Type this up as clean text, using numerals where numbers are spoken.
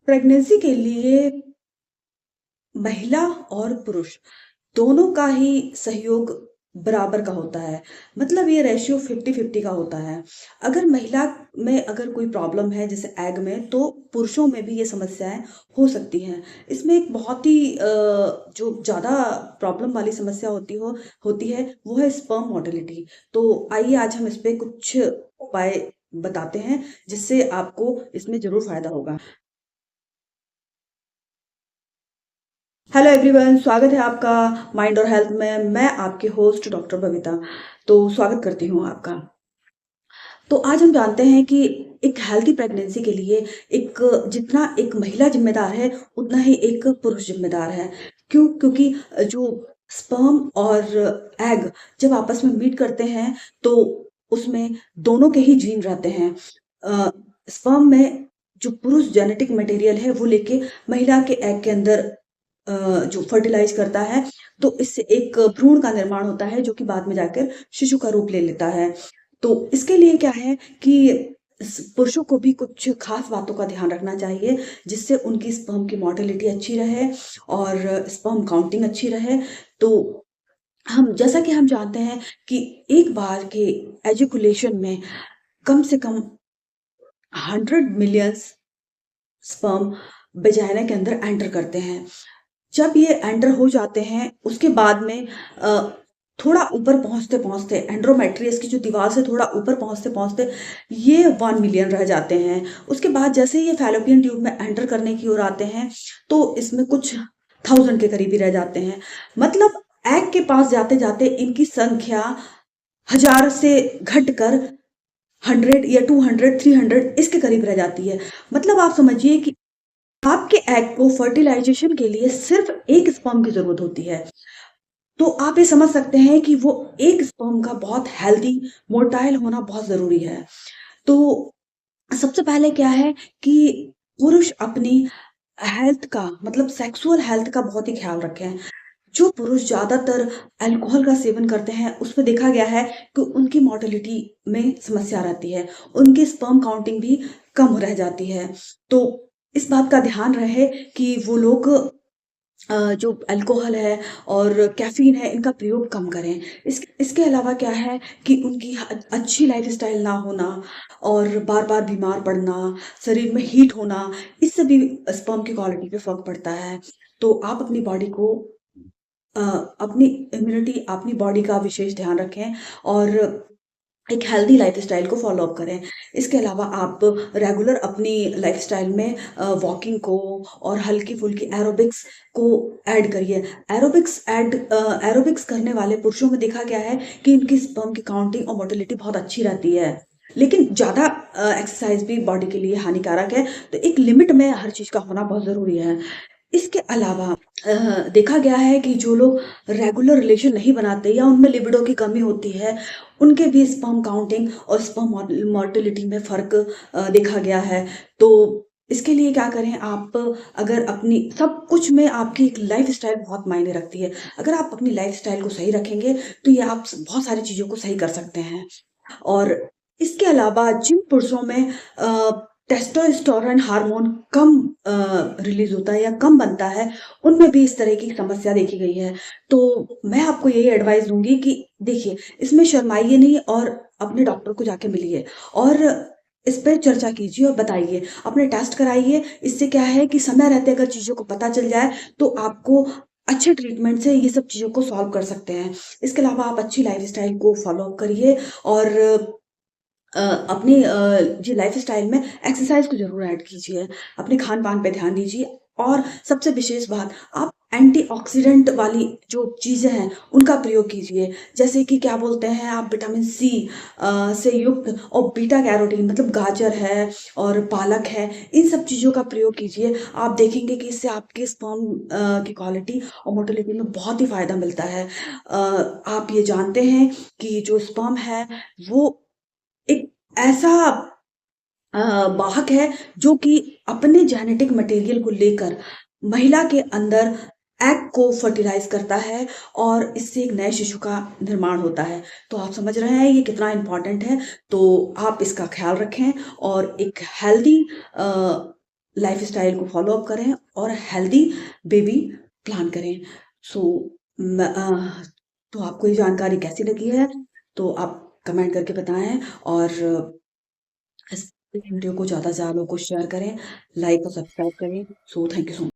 Pregnancy के लिए महिला और पुरुष दोनों का ही सहयोग बराबर का होता है। मतलब ये रेशियो 50-50 का होता है। अगर महिला में अगर कोई प्रॉब्लम है जैसे एग में, तो पुरुषों में भी ये समस्याएं हो सकती हैं। इसमें एक बहुत ही जो ज़्यादा प्रॉब्लम वाली समस्या होती है वो है स्पर्म मोटिलिटी। तो आइए आज हम इस पे कुछ उपाय बताते हैं जिससे आपको इसमें ज़रूर फ़ायदा होगा। हेलो एवरीवन, स्वागत है आपका माइंड और हेल्थ में। मैं आपकी होस्ट डॉक्टर बबीता। तो स्वागत करती हूँ आपका। तो आज हम जानते हैं कि एक हेल्थी प्रेगनेंसी के लिए एक जितना एक महिला जिम्मेदार है उतना ही एक पुरुष जिम्मेदार है। क्योंकि जो स्पर्म और एग जब आपस में मीट करते हैं तो उसमें दोनों के ही जीन रहते हैं। स्पर्म में जो पुरुष जेनेटिक मटेरियल है वो लेके महिला के एग के अंदर जो फर्टिलाइज करता है, तो इससे एक भ्रूण का निर्माण होता है जो कि बाद में जाकर शिशु का रूप ले लेता है। तो इसके लिए क्या है कि पुरुषों को भी कुछ खास बातों का ध्यान रखना चाहिए जिससे उनकी स्पर्म की मोटिलिटी अच्छी रहे और स्पर्म काउंटिंग अच्छी रहे। तो हम जैसा कि हम जानते हैं कि एक बार के एजुकुलेशन में कम से कम 100 मिलियन स्पर्म वेजाइना के अंदर एंटर करते हैं। जब ये एंटर हो जाते हैं उसके बाद में थोड़ा ऊपर पहुंचते-पहुंचते एंड्रोमेट्रियस की जो दीवार से थोड़ा ऊपर पहुंचते-पहुंचते ये 1 मिलियन रह जाते हैं। उसके बाद जैसे ही ये फैलोपियन ट्यूब में एंटर करने की ओर आते हैं तो इसमें कुछ 1000 के करीब ही रह जाते हैं। मतलब एग के पास जाते-जाते इनकी संख्या 1000 से घटकर 100 या 200, 300 इसके करीब रह जाती है। मतलब आप समझिए कि आपके एग को फर्टिलाइजेशन के लिए सिर्फ एक स्पर्म की जरूरत होती है। तो आप ये समझ सकते हैं कि वो एक स्पर्म का बहुत हेल्दी मोटाइल होना बहुत जरूरी है। तो सबसे पहले क्या है कि पुरुष अपनी हेल्थ का मतलब सेक्सुअल हेल्थ का बहुत ही ख्याल रखें। जो पुरुष ज्यादातर अल्कोहल का सेवन करते हैं उसमें देखा गया है कि उनकी मोर्टेलिटी में समस्या रहती है, उनकी स्पर्म काउंटिंग भी कम रह जाती है। तो इस बात का ध्यान रहे कि वो लोग जो अल्कोहल है और कैफ़ीन है इनका प्रयोग कम करें। इसके अलावा क्या है कि उनकी अच्छी लाइफ़स्टाइल ना होना और बार-बार बीमार पड़ना, शरीर में हीट होना, इससे भी स्पर्म की क्वालिटी पे फ़र्क पड़ता है। तो आप अपनी बॉडी को अ, अपनी इम्यूनिटी, अपनी बॉडी का विशेष ध्यान रखें और एक हेल्दी लाइफ़स्टाइल को फ़ॉलो अप करें। इसके अलावा आप रेगुलर अपनी लाइफ़स्टाइल में वॉकिंग को और हल्की-फुल्की एरोबिक्स को ऐड करिए। एरोबिक्स करने वाले पुरुषों में देखा गया है कि इनकी स्पर्म की काउंटिंग और मोटिलिटी बहुत अच्छी रहती है। लेकिन ज़्यादा एक्सरसाइज़ भी बॉडी के लिए हानिकारक है, तो एक लिमिट में हर चीज़ का होना बहुत ज़रूरी है। इसके अलावा देखा गया है कि जो लोग रेगुलर रिलेशन नहीं बनाते या उनमें लिबिडो की कमी होती है, उनके भी स्पर्म काउंटिंग और स्पर्म मोर्टिलिटी में फ़र्क देखा गया है। तो इसके लिए क्या करें आप, अगर अपनी सब कुछ में आपकी एक लाइफ़स्टाइल बहुत मायने रखती है। अगर आप अपनी लाइफ़स्टाइल को सही रखेंगे, तो ये आप बहुत सारी चीज़ों को सही कर सकते हैं। और इसके अलावा जिन पुरुषों में टेस्टोस्टेरोन हार्मोन कम रिलीज़ होता है या कम बनता है, उनमें भी इस तरह की समस्या देखी गई है। तो मैं आपको यही एडवाइस दूँगी कि देखिए, इसमें शर्माइए नहीं और अपने डॉक्टर को जाके मिलिए और इस पे चर्चा कीजिए और बताइए, अपने टेस्ट कराइए। इससे क्या है कि समय रहते अगर चीज़ों को पता चल जाए, तो आपको अच्छे ट्रीटमेंट से ये सब चीज़ों को सॉल्व कर सकते हैं। इसके अलावा आप अच्छी लाइफ़स्टाइल को फ़ॉलो अप करिए और अपनी जी लाइफ़स्टाइल में एक्सरसाइज़ को ज़रूर ऐड कीजिए, अपने खान-पान पे ध्यान दीजिए और सबसे विशेष बात, आप एंटीऑक्सीडेंट वाली जो चीज़ें हैं, उनका प्रयोग कीजिए। जैसे कि क्या बोलते हैं आप, विटामिन सी से युक्त और बीटा कैरोटीन मतलब गाजर है और पालक है, इन सब चीज़ों का प्रयोग कीजिए। आप देखेंगे कि इससे आपके स्पर्म की क्वालिटी और मोटिलिटी में बहुत ही फ़ायदा मिलता है। आप ये जानते हैं कि जो स्पर्म है, वो एक ऐसा अ, वाहक है जो कि अपने जेनेटिक मटेरियल को लेकर महिला के अंदर एग को फर्टिलाइज करता है और इससे एक नए शिशु का निर्माण होता है। तो आप समझ रहे हैं ये कितना इम्पोर्टेंट है। तो आप इसका ख्याल रखें और एक हेल्दी लाइफ़स्टाइल को फ़ॉलो अप करें और हेल्दी बेबी प्लान करें। सो म तो आपको ये जानकारी कैसी लगी है? तो आप कमेंट करके बताएँ और इस वीडियो को ज़्यादा से ज़्यादा लोगों को शेयर करें, लाइक और सब्सक्राइब करें। So thank you so